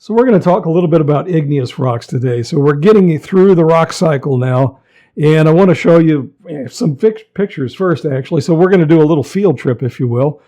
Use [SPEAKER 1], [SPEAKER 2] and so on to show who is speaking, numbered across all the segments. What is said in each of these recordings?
[SPEAKER 1] So we're going to talk a little bit about igneous rocks today. So we're getting through the rock cycle now, and I want to show you some pictures first, actually. So we're going to do a little field trip, if you will.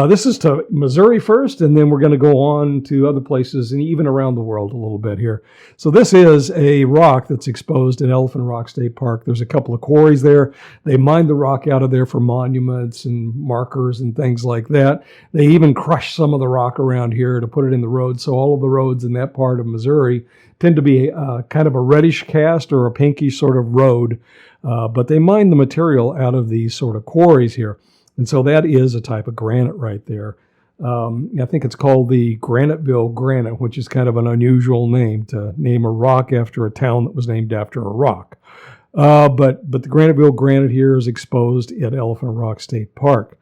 [SPEAKER 1] This is to Missouri first, and then we're going to go on to other places and even around the world a little bit here. So this is a rock that's exposed at Elephant Rock State Park. There's a couple of quarries there. They mine the rock out of there for monuments and markers and things like that. They even crush some of the rock around here to put it in the road. So all of the roads in that part of Missouri tend to be kind of a reddish cast or a pinkish sort of road. But they mine the material out of these sort of quarries here. And so that is a type of granite right there. I think it's called the Graniteville Granite, which is kind of an unusual name to name a rock after a town that was named after a rock. But the Graniteville Granite here is exposed at Elephant Rock State Park.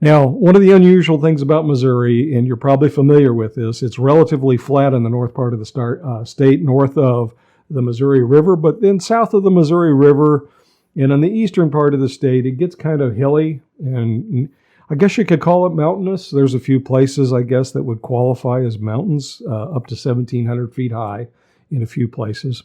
[SPEAKER 1] Now, one of the unusual things about Missouri, and you're probably familiar with this, it's relatively flat in the north part of the state, north of the Missouri River, but then south of the Missouri River, and on the eastern part of the state, it gets kind of hilly, and I guess you could call it mountainous. There's a few places, I guess, that would qualify as mountains, up to 1,700 feet high in a few places.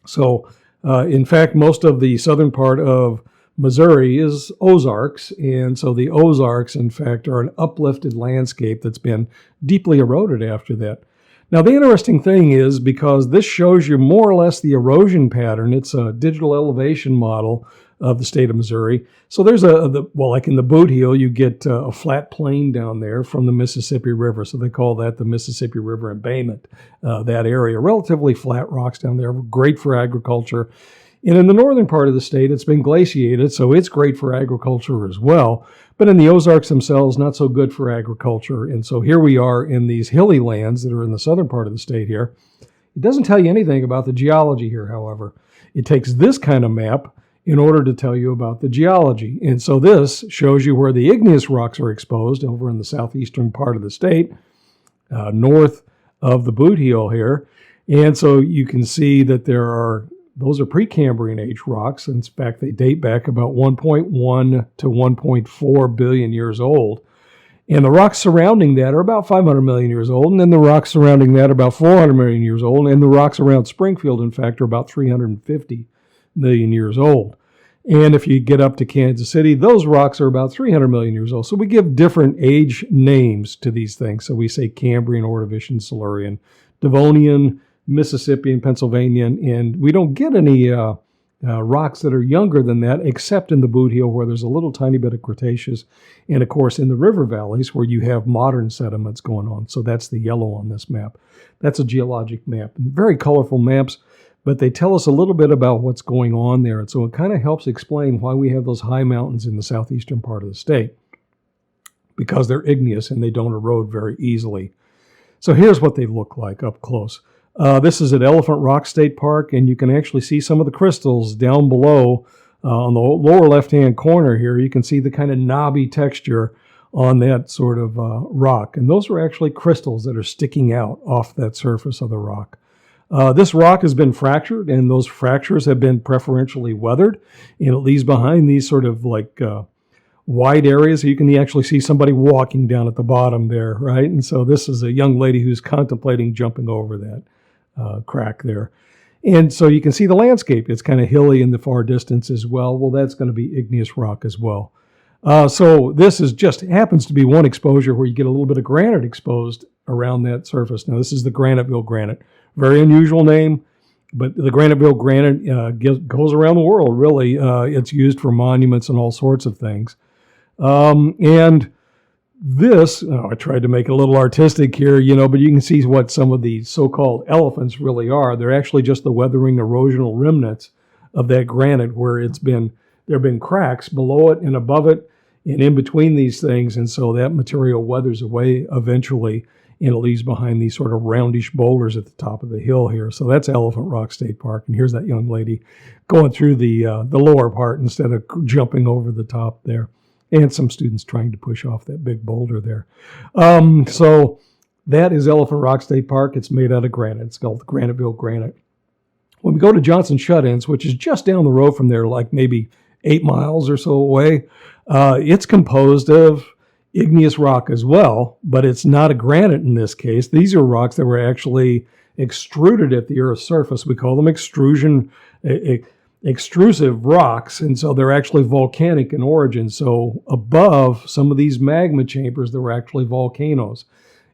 [SPEAKER 1] So, in fact, most of the southern part of Missouri is Ozarks, and so the Ozarks, in fact, are an uplifted landscape that's been deeply eroded after that. Now, the interesting thing is, because this shows you more or less the erosion pattern, it's a digital elevation model of the state of Missouri. So there's like in the boot heel, you get a flat plain down there from the Mississippi River. So they call that the Mississippi River embayment, that area. Relatively flat rocks down there, great for agriculture. And in the northern part of the state, it's been glaciated, so it's great for agriculture as well. But in the Ozarks themselves, not so good for agriculture. And so here we are in these hilly lands that are in the southern part of the state here. It doesn't tell you anything about the geology here, however. It takes this kind of map in order to tell you about the geology. And so this shows you where the igneous rocks are exposed over in the southeastern part of the state, north of the boot heel here. And so you can see that those are Precambrian age rocks. In fact, they date back about 1.1 to 1.4 billion years old. And the rocks surrounding that are about 500 million years old. And then the rocks surrounding that are about 400 million years old. And the rocks around Springfield, in fact, are about 350 million years old. And if you get up to Kansas City, those rocks are about 300 million years old. So we give different age names to these things. So we say Cambrian, Ordovician, Silurian, Devonian, Mississippian, Pennsylvanian, and we don't get any rocks that are younger than that, except in the boot heel where there's a little tiny bit of Cretaceous, and of course in the river valleys where you have modern sediments going on. So that's the yellow on this map. That's a geologic map. Very colorful maps, but they tell us a little bit about what's going on there. And so it kind of helps explain why we have those high mountains in the southeastern part of the state, because they're igneous and they don't erode very easily. So here's what they look like up close. This is at Elephant Rock State Park, and you can actually see some of the crystals down below on the lower left-hand corner here. You can see the kind of knobby texture on that sort of rock. And those are actually crystals that are sticking out off that surface of the rock. This rock has been fractured, and those fractures have been preferentially weathered, and it leaves behind these sort of like wide areas. You can actually see somebody walking down at the bottom there, right? And so this is a young lady who's contemplating jumping over that crack there. And so you can see the landscape. It's kind of hilly in the far distance as well. Well, that's going to be igneous rock as well. So this is just happens to be one exposure where you get a little bit of granite exposed around that surface. Now, this is the Graniteville Granite. Very unusual name, but the Graniteville Granite goes around the world, really. It's used for monuments and all sorts of things. And this, I tried to make it a little artistic here, but you can see what some of the so-called elephants really are. They're actually just the weathering erosional remnants of that granite where there have been cracks below it and above it and in between these things. And so that material weathers away eventually, and it leaves behind these sort of roundish boulders at the top of the hill here. So that's Elephant Rock State Park. And here's that young lady going through the lower part instead of jumping over the top there. And some students trying to push off that big boulder there. So that is Elephant Rock State Park. It's made out of granite. It's called the Graniteville Granite. When we go to Johnson Shut-ins, which is just down the road from there, like maybe 8 miles or so away, it's composed of igneous rock as well, but it's not a granite in this case. These are rocks that were actually extruded at the Earth's surface. We call them extrusive rocks, and so they're actually volcanic in origin. So above some of these magma chambers, there were actually volcanoes.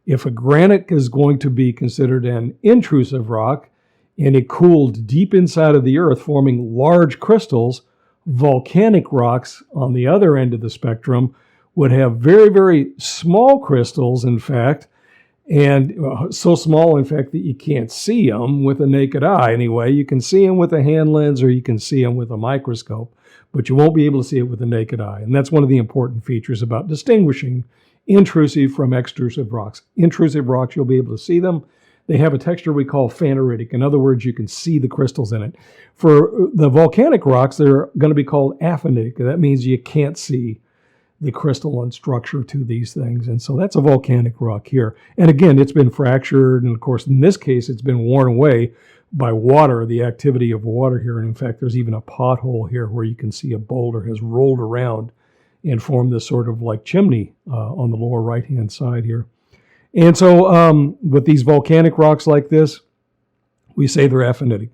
[SPEAKER 1] If a granite is going to be considered an intrusive rock and it cooled deep inside of the Earth, forming large crystals, volcanic rocks on the other end of the spectrum would have very, very small crystals, in fact, and so small, in fact, that you can't see them with a naked eye anyway. You can see them with a hand lens or you can see them with a microscope, but you won't be able to see it with a naked eye. And that's one of the important features about distinguishing intrusive from extrusive rocks. Intrusive rocks, you'll be able to see them. They have a texture we call phaneritic. In other words, you can see the crystals in it. For the volcanic rocks, they're going to be called aphanitic. That means you can't see the crystalline structure to these things. And so that's a volcanic rock here. And again, it's been fractured. And of course, in this case, it's been worn away by water, the activity of water here. And in fact, there's even a pothole here where you can see a boulder has rolled around and formed this sort of like chimney on the lower right-hand side here. And so with these volcanic rocks like this, we say they're aphanitic.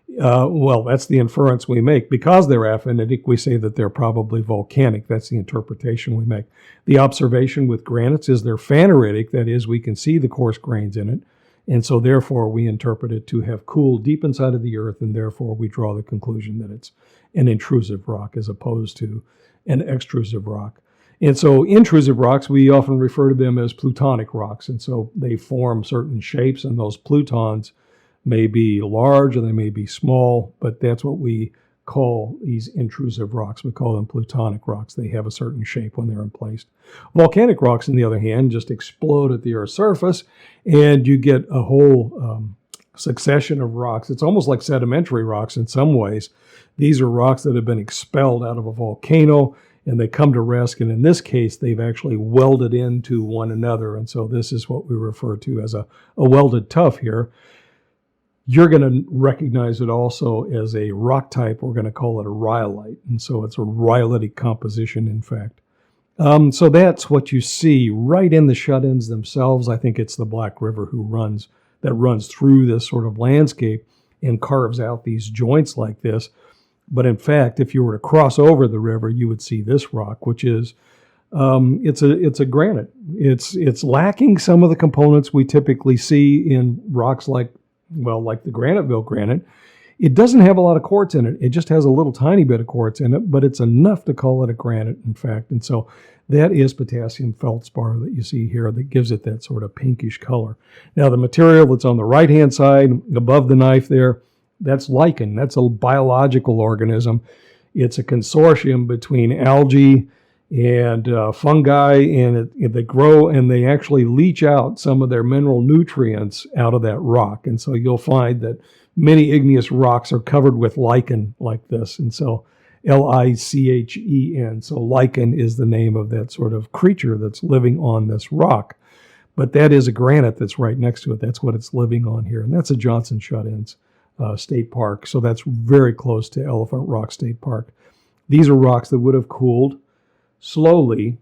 [SPEAKER 1] Well, that's the inference we make. Because they're aphanitic, we say that they're probably volcanic. That's the interpretation we make. The observation with granites is they're phaneritic. That is, we can see the coarse grains in it. And so therefore, we interpret it to have cooled deep inside of the Earth, and therefore we draw the conclusion that it's an intrusive rock as opposed to an extrusive rock. And so intrusive rocks, we often refer to them as plutonic rocks. And so they form certain shapes, and those plutons may be large or they may be small, but that's what we call these intrusive rocks. We call them plutonic rocks. They have a certain shape when they're emplaced. Volcanic rocks, on the other hand, just explode at the Earth's surface, and you get a whole succession of rocks. It's almost like sedimentary rocks in some ways. These are rocks that have been expelled out of a volcano, and they come to rest, and in this case, they've actually welded into one another, and so this is what we refer to as a welded tuff here. You're going to recognize it also as a rock type. We're going to call it a rhyolite. And so it's a rhyolitic composition, in fact. So that's what you see right in the shut-ins themselves. I think it's the Black River that runs through this sort of landscape and carves out these joints like this. But in fact, if you were to cross over the river, you would see this rock, which is it's a granite. It's lacking some of the components we typically see in rocks like the Graniteville Granite. It doesn't have a lot of quartz in it. It just has a little tiny bit of quartz in it, but it's enough to call it a granite, in fact. And so that is potassium feldspar that you see here that gives it that sort of pinkish color. Now, the material that's on the right-hand side above the knife there, that's lichen. That's a biological organism. It's a consortium between algae and fungi, and they grow and they actually leach out some of their mineral nutrients out of that rock. And so you'll find that many igneous rocks are covered with lichen like this. And so Lichen. So lichen is the name of that sort of creature that's living on this rock. But that is a granite that's right next to it. That's what it's living on here. And that's a Johnson Shut-ins State Park. So that's very close to Elephant Rock State Park. These are rocks that would have cooled slowly,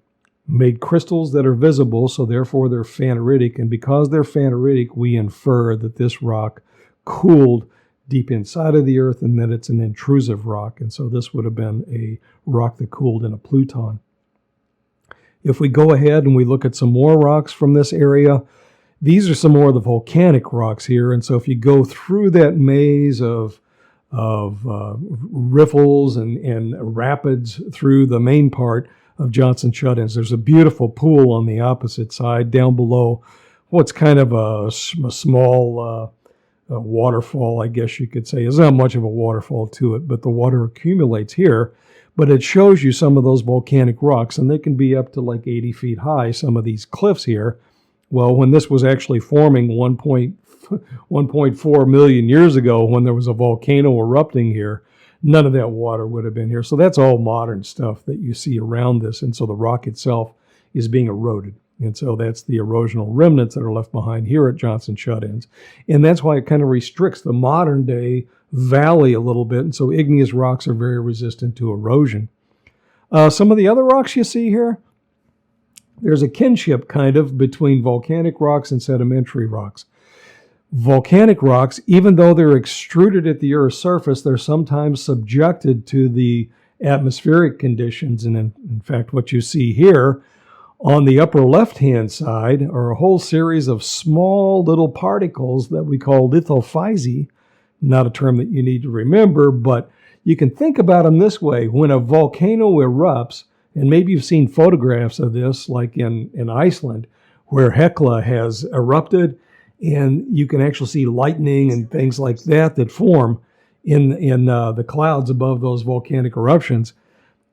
[SPEAKER 1] made crystals that are visible, so therefore they're phaneritic. And because they're phaneritic, we infer that this rock cooled deep inside of the Earth and that it's an intrusive rock. And so this would have been a rock that cooled in a pluton. If we go ahead and we look at some more rocks from this area, these are some more of the volcanic rocks here. And so if you go through that maze of riffles and rapids through the main part of Johnson Shut-ins, there's a beautiful pool on the opposite side down below what's kind of a small waterfall, I guess you could say. There's not much of a waterfall to it, but the water accumulates here. But it shows you some of those volcanic rocks, and they can be up to like 80 feet high, some of these cliffs here. Well, when this was actually forming 1.4 million years ago, when there was a volcano erupting here, none of that water would have been here. So that's all modern stuff that you see around this. And so the rock itself is being eroded. And so that's the erosional remnants that are left behind here at Johnson Shut-ins. And that's why it kind of restricts the modern day valley a little bit. And so igneous rocks are very resistant to erosion. Some of the other rocks you see here, there's a kinship kind of between volcanic rocks and sedimentary rocks. Volcanic rocks, even though they're extruded at the Earth's surface, they're sometimes subjected to the atmospheric conditions. And in fact, what you see here on the upper left-hand side are a whole series of small little particles that we call Lithophysea. Not a term that you need to remember, but you can think about them this way. When a volcano erupts, and maybe you've seen photographs of this, like in Iceland, where Hekla has erupted, and you can actually see lightning and things like that form in the clouds above those volcanic eruptions.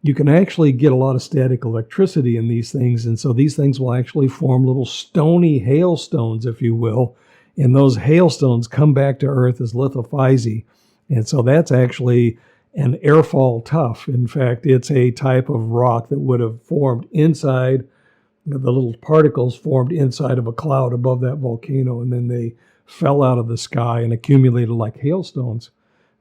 [SPEAKER 1] You can actually get a lot of static electricity in these things, and so these things will actually form little stony hailstones, if you will, and those hailstones come back to Earth as Lithophysea. And so that's actually an airfall tuff. In fact, it's a type of rock that would have formed inside, the little particles formed inside of a cloud above that volcano, and then they fell out of the sky and accumulated like hailstones.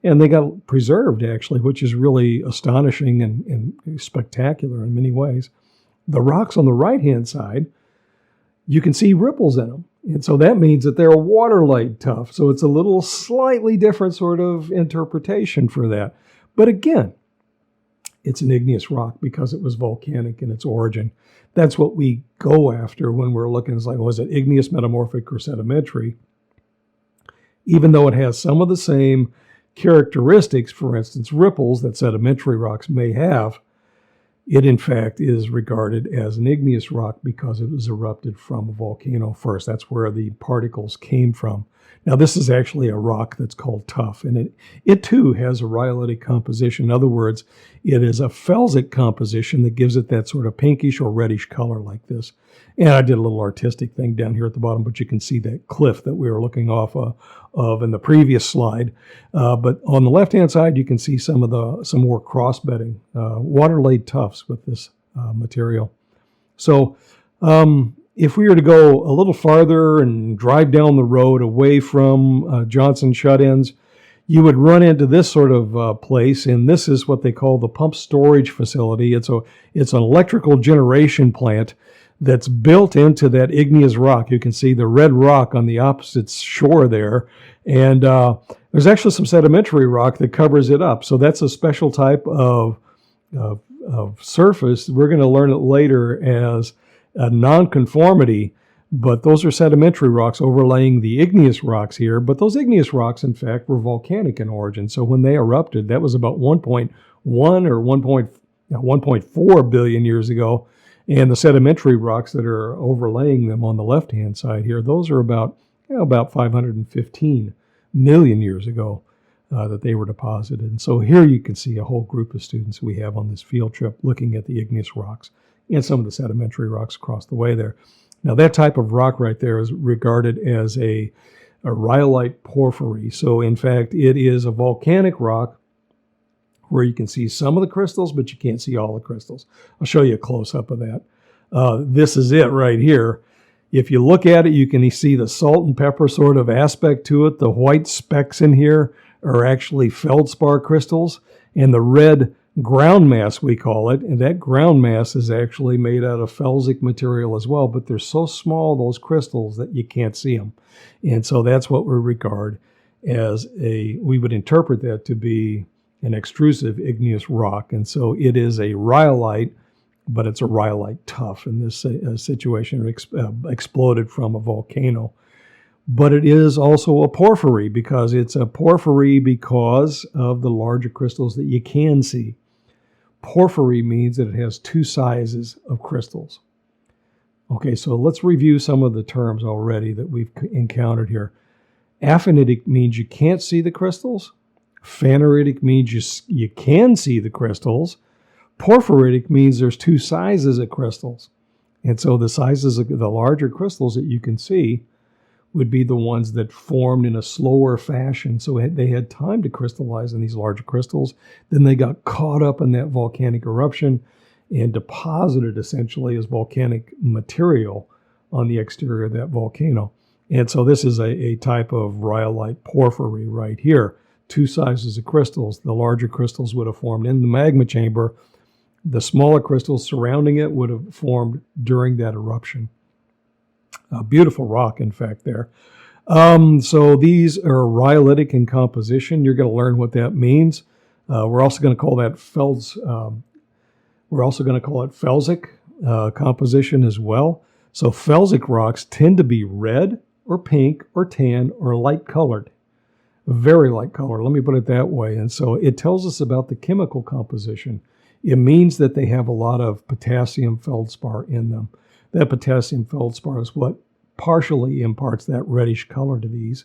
[SPEAKER 1] And they got preserved, actually, which is really astonishing and spectacular in many ways. The rocks on the right-hand side, you can see ripples in them. And so that means that they're a water-laid tuff. So it's a little slightly different sort of interpretation for that. But again, it's an igneous rock because it was volcanic in its origin. That's what we go after when we're looking. It's like, was it igneous, metamorphic, or sedimentary? Even though it has some of the same characteristics, for instance, ripples that sedimentary rocks may have, it in fact is regarded as an igneous rock because it was erupted from a volcano first. That's where the particles came from. Now, this is actually a rock that's called tuff, and it too has a rhyolitic composition. In other words, it is a felsic composition that gives it that sort of pinkish or reddish color like this. And I did a little artistic thing down here at the bottom, but you can see that cliff that we were looking off of in the previous slide. But on the left-hand side, you can see some more cross-bedding, water-laid tuffs with this material. So, if we were to go a little farther and drive down the road away from Johnson shut-ins, you would run into this sort of place, and this is what they call the pump storage facility. It's an electrical generation plant that's built into that igneous rock. You can see the red rock on the opposite shore there, and there's actually some sedimentary rock that covers it up. So that's a special type of surface. We're going to learn it later as a nonconformity, but those are sedimentary rocks overlaying the igneous rocks here. But those igneous rocks, in fact, were volcanic in origin. So when they erupted, that was about 1.1 or 1.4 billion years ago. And the sedimentary rocks that are overlaying them on the left-hand side here, those are about 515 million years ago that they were deposited. And so here you can see a whole group of students we have on this field trip looking at the igneous rocks and some of the sedimentary rocks across the way there. Now, that type of rock right there is regarded as a rhyolite porphyry. So, in fact, it is a volcanic rock where you can see some of the crystals, but you can't see all the crystals. I'll show you a close-up of that. This is it right here. If you look at it, you can see the salt and pepper sort of aspect to it. The white specks in here are actually feldspar crystals, and the red ground mass, we call it, and that ground mass is actually made out of felsic material as well, but they're so small, those crystals, that you can't see them. And so that's what we regard as we would interpret that to be an extrusive igneous rock. And so it is a rhyolite, but it's a rhyolite tuff in this situation. It exploded from a volcano. But it is also a porphyry because it's a porphyry because of the larger crystals that you can see. Porphyry means that it has two sizes of crystals. Okay, so let's review some of the terms already that we've encountered here. Aphanitic means you can't see the crystals. Phaneritic means you can see the crystals. Porphyritic means there's two sizes of crystals. And so the sizes of the larger crystals that you can see would be the ones that formed in a slower fashion. So they had time to crystallize in these larger crystals. Then they got caught up in that volcanic eruption and deposited essentially as volcanic material on the exterior of that volcano. And so this is a type of rhyolite porphyry right here. Two sizes of crystals. The larger crystals would have formed in the magma chamber The smaller crystals surrounding it would have formed during that eruption. A beautiful rock, in fact, there. So these are rhyolitic in composition. You're going to learn what that means. We're also going to call that felsic composition as well. So felsic rocks tend to be red or pink or tan or light colored. Very light color, let me put it that way. And so it tells us about the chemical composition. It means that they have a lot of potassium feldspar in them. That potassium feldspar is what partially imparts that reddish color to these.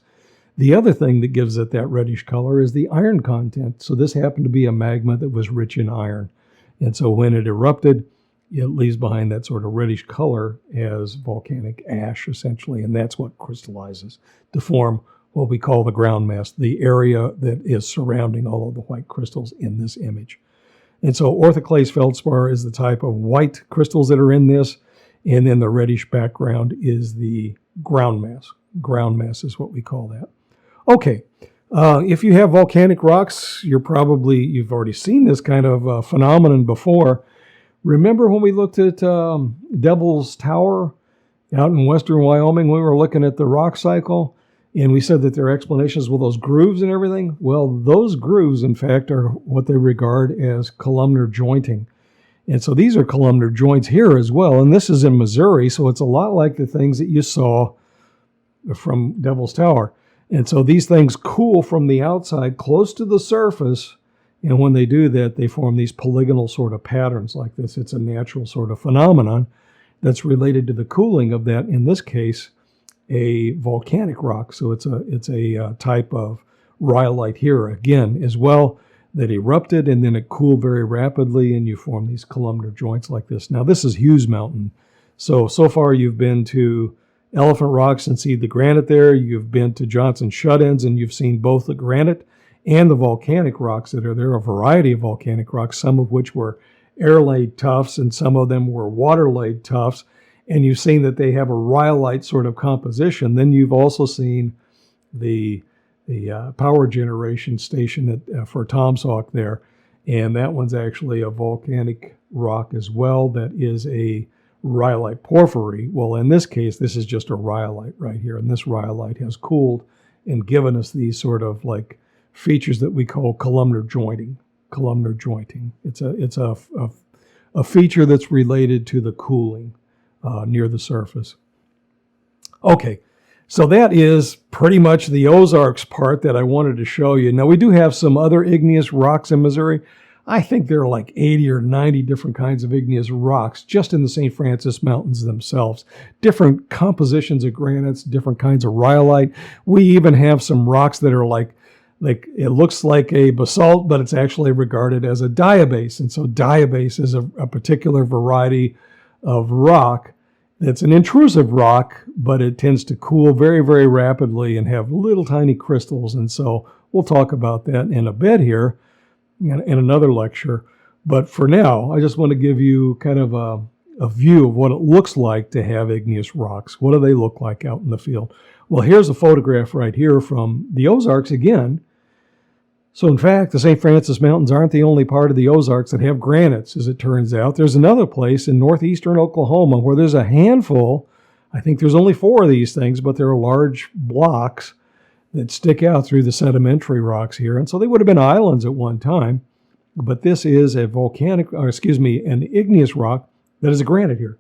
[SPEAKER 1] The other thing that gives it that reddish color is the iron content. So this happened to be a magma that was rich in iron. And so when it erupted, it leaves behind that sort of reddish color as volcanic ash, essentially. And that's what crystallizes to form what we call the ground mass, the area that is surrounding all of the white crystals in this image. And so orthoclase feldspar is the type of white crystals that are in this. And then the reddish background is the ground mass. Ground mass is what we call that. Okay, if you have volcanic rocks, you've already seen this kind of phenomenon before. Remember when we looked at Devil's Tower out in western Wyoming, we were looking at the rock cycle, and we said that their explanations were those grooves and everything? Well, those grooves, in fact, are what they regard as columnar jointing. And so these are columnar joints here as well. And this is in Missouri, so it's a lot like the things that you saw from Devil's Tower. And so these things cool from the outside close to the surface. And when they do that, they form these polygonal sort of patterns like this. It's a natural sort of phenomenon that's related to the cooling of that, in this case, a volcanic rock. So it's a type of rhyolite here again as well, that erupted and then it cooled very rapidly and you form these columnar joints like this. Now this is Hughes Mountain. So far you've been to Elephant Rocks and see the granite there. You've been to Johnson Shut-ins and you've seen both the granite and the volcanic rocks that are there, a variety of volcanic rocks, some of which were air-laid tuffs and some of them were water-laid tuffs. And you've seen that they have a rhyolite sort of composition. Then you've also seen the power generation station for Tom's Hawk there. And that one's actually a volcanic rock as well that is a rhyolite porphyry. Well, in this case, this is just a rhyolite right here. And this rhyolite has cooled and given us these sort of like features that we call columnar jointing. Columnar jointing. It's a feature that's related to the cooling near the surface. Okay. So that is pretty much the Ozarks part that I wanted to show you. Now, we do have some other igneous rocks in Missouri. I think there are like 80 or 90 different kinds of igneous rocks just in the St. Francis Mountains themselves. Different compositions of granites, different kinds of rhyolite. We even have some rocks that are like it looks like a basalt, but it's actually regarded as a diabase. And so diabase is a particular variety of rock. It's an intrusive rock, but it tends to cool very, very rapidly and have little tiny crystals. And so we'll talk about that in a bit here in another lecture. But for now, I just want to give you kind of a view of what it looks like to have igneous rocks. What do they look like out in the field? Well, here's a photograph right here from the Ozarks again. So in fact, the St. Francis Mountains aren't the only part of the Ozarks that have granites, as it turns out. There's another place in northeastern Oklahoma where there's a handful. I think there's only 4 of these things, but there are large blocks that stick out through the sedimentary rocks here. And so they would have been islands at one time. But this is an igneous rock that is a granite here.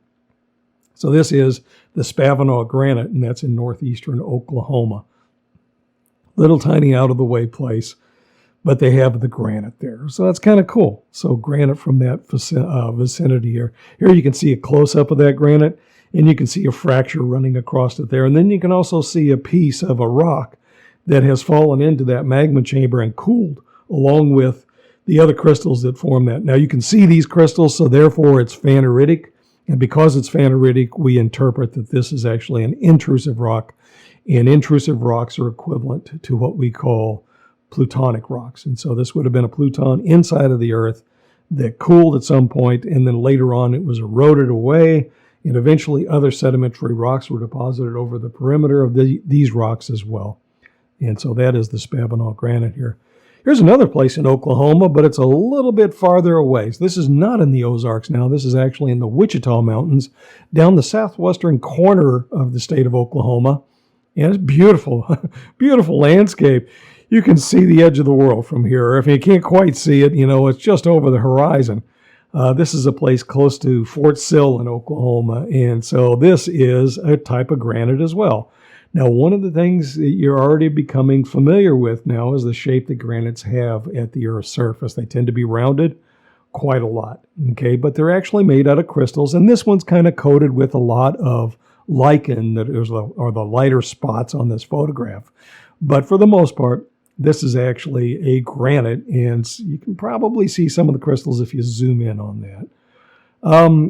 [SPEAKER 1] So this is the Spavinaw Granite, and that's in northeastern Oklahoma. Little tiny out-of-the-way place. But they have the granite there. So that's kind of cool. So granite from that vicinity here. Here you can see a close-up of that granite, and you can see a fracture running across it there. And then you can also see a piece of a rock that has fallen into that magma chamber and cooled, along with the other crystals that form that. Now you can see these crystals, so therefore it's phaneritic. And because it's phaneritic, we interpret that this is actually an intrusive rock. And intrusive rocks are equivalent to what we call Plutonic rocks. And so this would have been a pluton inside of the earth that cooled at some point, and then later on it was eroded away, and eventually other sedimentary rocks were deposited over the perimeter of these rocks as well. And so that is the Spavinaw Granite here. Here's another place in Oklahoma, but it's a little bit farther away. So this is not in the Ozarks now. This is actually in the Wichita Mountains, down the southwestern corner of the state of Oklahoma. And it's beautiful, beautiful landscape. You can see the edge of the world from here. If you can't quite see it, it's just over the horizon. This is a place close to Fort Sill in Oklahoma, and so this is a type of granite as well. Now, one of the things that you're already becoming familiar with now is the shape that granites have at the Earth's surface. They tend to be rounded quite a lot, okay? But they're actually made out of crystals, and this one's kind of coated with a lot of lichen that are the lighter spots on this photograph. But for the most part, this is actually a granite, and you can probably see some of the crystals if you zoom in on that.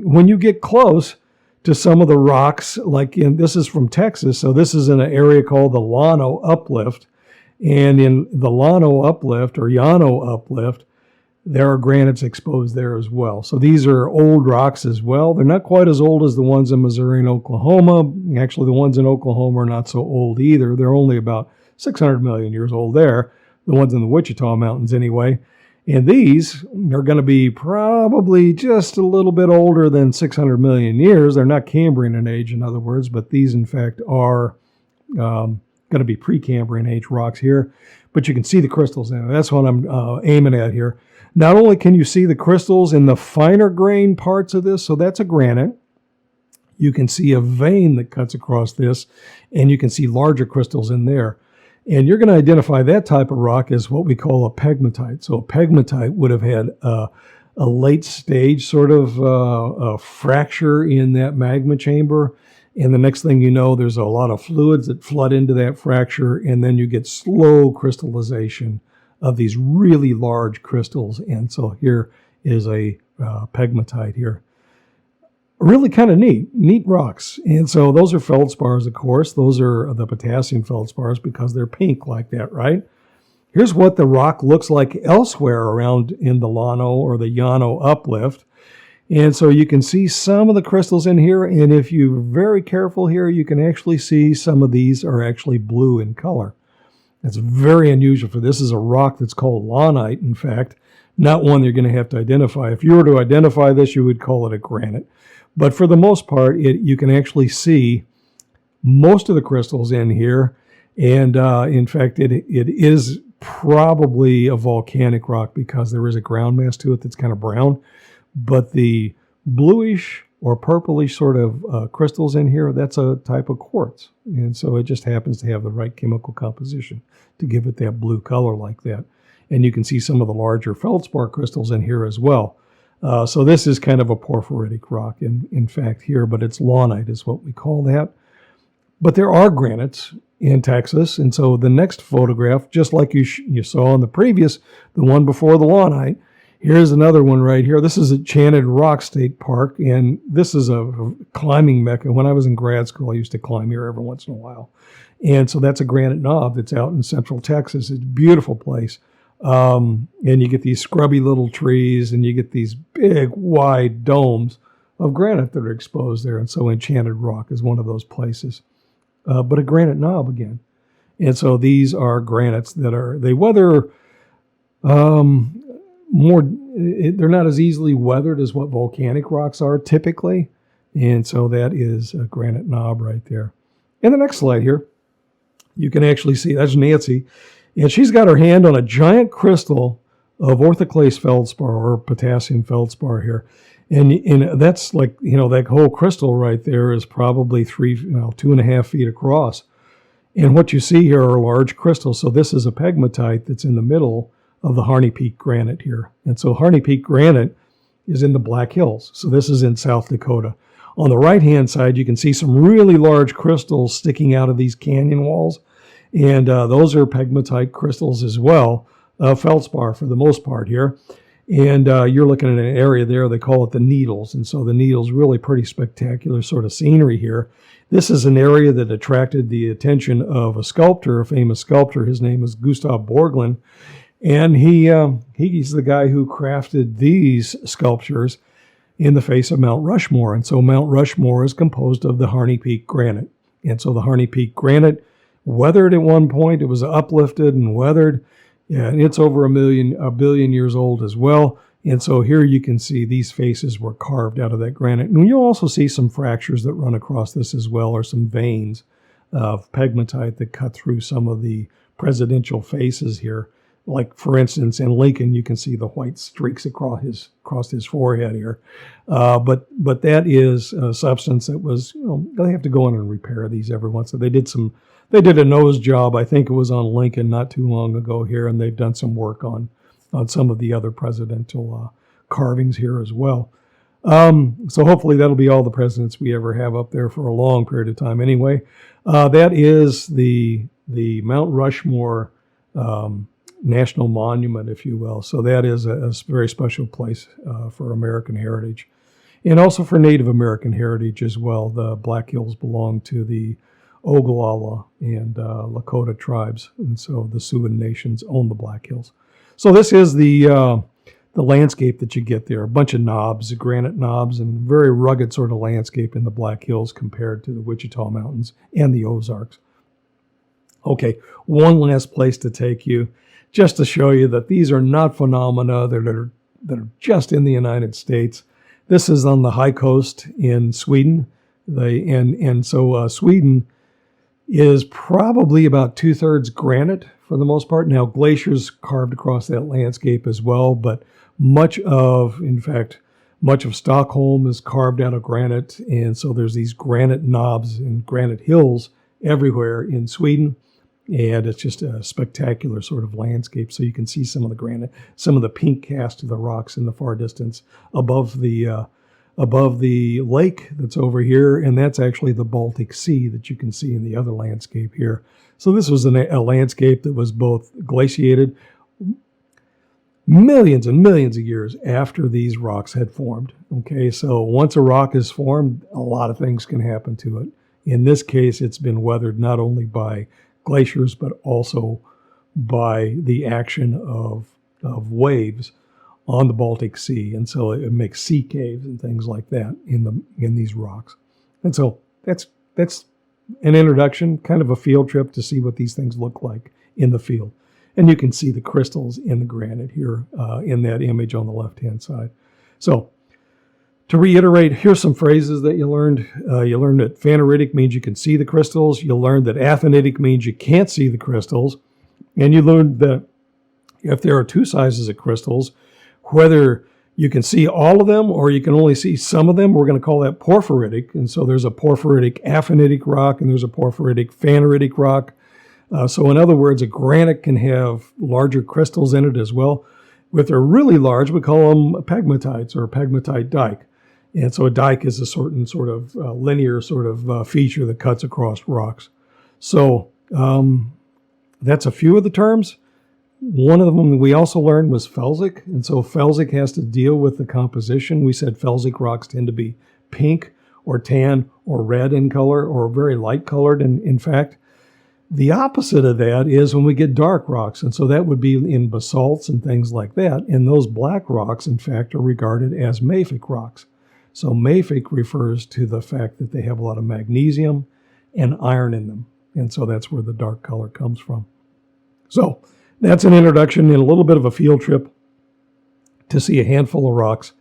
[SPEAKER 1] When you get close to some of the rocks, this is from Texas, so this is in an area called the Lano Uplift, and in the Lano Uplift, or Llano Uplift, there are granites exposed there as well. So these are old rocks as well. They're not quite as old as the ones in Missouri and Oklahoma. Actually, the ones in Oklahoma are not so old either. They're only about 600 million years old there, the ones in the Wichita Mountains anyway. And these are going to be probably just a little bit older than 600 million years. They're not Cambrian in age, in other words, but these, in fact, are going to be Precambrian age rocks here. But you can see the crystals in it. That's what I'm aiming at here. Not only can you see the crystals in the finer grain parts of this, so that's a granite. You can see a vein that cuts across this, and you can see larger crystals in there. And you're going to identify that type of rock as what we call a pegmatite. So a pegmatite would have had a late stage sort of a fracture in that magma chamber. And the next thing you know, there's a lot of fluids that flood into that fracture, and then you get slow crystallization of these really large crystals. And so here is a pegmatite here. Really kind of neat rocks. And so those are feldspars, of course. Those are the potassium feldspars because they're pink like that, right? Here's what the rock looks like elsewhere around in the Lano or the Llano Uplift. And so you can see some of the crystals in here. And if you're very careful here, you can actually see some of these are actually blue in color. That's very unusual for this. Is a rock that's called Lonite, in fact, not one you're going to have to identify. If you were to identify this, you would call it a granite. But for the most part, you can actually see most of the crystals in here. And in fact, it is probably a volcanic rock because there is a ground mass to it that's kind of brown. But the bluish or purplish sort of crystals in here, that's a type of quartz. And so it just happens to have the right chemical composition to give it that blue color like that. And you can see some of the larger feldspar crystals in here as well. So this is kind of a porphyritic rock in fact here, but it's Lonite is what we call that. But there are granites in Texas, and so the next photograph, just like you saw in the previous, the one before the Lonite, here's another one right here. This is Enchanted Rock State Park, and this is a climbing mecca. When I was in grad school, I used to climb here every once in a while. And so that's a granite knob that's out in central Texas. It's a beautiful place. And you get these scrubby little trees, and you get these big, wide domes of granite that are exposed there. And so Enchanted Rock is one of those places. But a granite knob again. And so these are granites that they weather more, they're not as easily weathered as what volcanic rocks are typically. And so that is a granite knob right there. In the next slide here, you can actually see, that's Nancy. And she's got her hand on a giant crystal of orthoclase feldspar or potassium feldspar here. And that's like, that whole crystal right there is probably 2.5 feet across. And what you see here are large crystals. So this is a pegmatite that's in the middle of the Harney Peak granite here. And so Harney Peak granite is in the Black Hills. So this is in South Dakota. On the right-hand side, you can see some really large crystals sticking out of these canyon walls. And those are pegmatite crystals as well, feldspar for the most part here. And you're looking at an area there, they call it the Needles. And so the Needles, really pretty spectacular sort of scenery here. This is an area that attracted the attention of a sculptor, a famous sculptor. His name is Gustav Borglund. And he's the guy who crafted these sculptures in the face of Mount Rushmore. And so Mount Rushmore is composed of the Harney Peak granite. And so the Harney Peak granite weathered at one point. It was uplifted and weathered. Yeah, and it's over a billion years old as well. And so here you can see these faces were carved out of that granite. And you'll also see some fractures that run across this as well, or some veins of pegmatite that cut through some of the presidential faces here. Like, for instance, in Lincoln, you can see the white streaks across his forehead here. But that is a substance that was, they have to go in and repair these every once. So they did a nose job. I think it was on Lincoln not too long ago here, and they've done some work on some of the other presidential carvings here as well. So hopefully that'll be all the presidents we ever have up there for a long period of time anyway. That is the Mount Rushmore National Monument, if you will. So that is a very special place for American heritage, and also for Native American heritage as well. The Black Hills belong to the Oglala and Lakota tribes, and so the Sioux nations own the Black Hills. So this is the landscape that you get there. A bunch of knobs, granite knobs, and very rugged sort of landscape in the Black Hills compared to the Wichita Mountains and the Ozarks. Okay, one last place to take you, just to show you that these are not phenomena that are just in the United States. This is on the high coast in Sweden. So Sweden is probably about 2/3 granite for the most part. Now, glaciers carved across that landscape as well, but much of Stockholm is carved out of granite, and so there's these granite knobs and granite hills everywhere in Sweden. And it's just a spectacular sort of landscape. So you can see some of the granite, some of the pink cast of the rocks in the far distance above the lake that's over here. And that's actually the Baltic Sea that you can see in the other landscape here. So this was a landscape that was both glaciated millions and millions of years after these rocks had formed. Okay, so once a rock is formed, a lot of things can happen to it. In this case, it's been weathered not only by glaciers, but also by the action of waves on the Baltic Sea, and so it makes sea caves and things like that in these rocks. And so that's an introduction, kind of a field trip to see what these things look like in the field. And you can see the crystals in the granite here in that image on the left-hand side. So to reiterate, here's some phrases that you learned. You learned that phaneritic means you can see the crystals. You learned that aphanitic means you can't see the crystals. And you learned that if there are two sizes of crystals, whether you can see all of them or you can only see some of them, we're going to call that porphyritic. And so there's a porphyritic aphanitic rock and there's a porphyritic phaneritic rock. So in other words, a granite can have larger crystals in it as well. If they're really large, we call them pegmatites or pegmatite dike. And so a dike is a certain sort of linear sort of feature that cuts across rocks. So that's a few of the terms. One of them we also learned was felsic. And so felsic has to deal with the composition. We said felsic rocks tend to be pink or tan or red in color or very light colored. And in fact, the opposite of that is when we get dark rocks. And so that would be in basalts and things like that. And those black rocks, in fact, are regarded as mafic rocks. So mafic refers to the fact that they have a lot of magnesium and iron in them. And so that's where the dark color comes from. So that's an introduction and a little bit of a field trip to see a handful of rocks,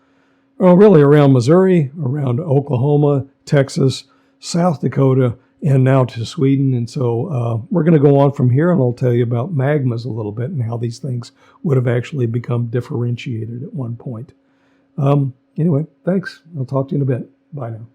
[SPEAKER 1] really around Missouri, around Oklahoma, Texas, South Dakota, and now to Sweden. And so we're going to go on from here, and I'll tell you about magmas a little bit and how these things would have actually become differentiated at one point. Anyway, thanks. I'll talk to you in a bit. Bye now.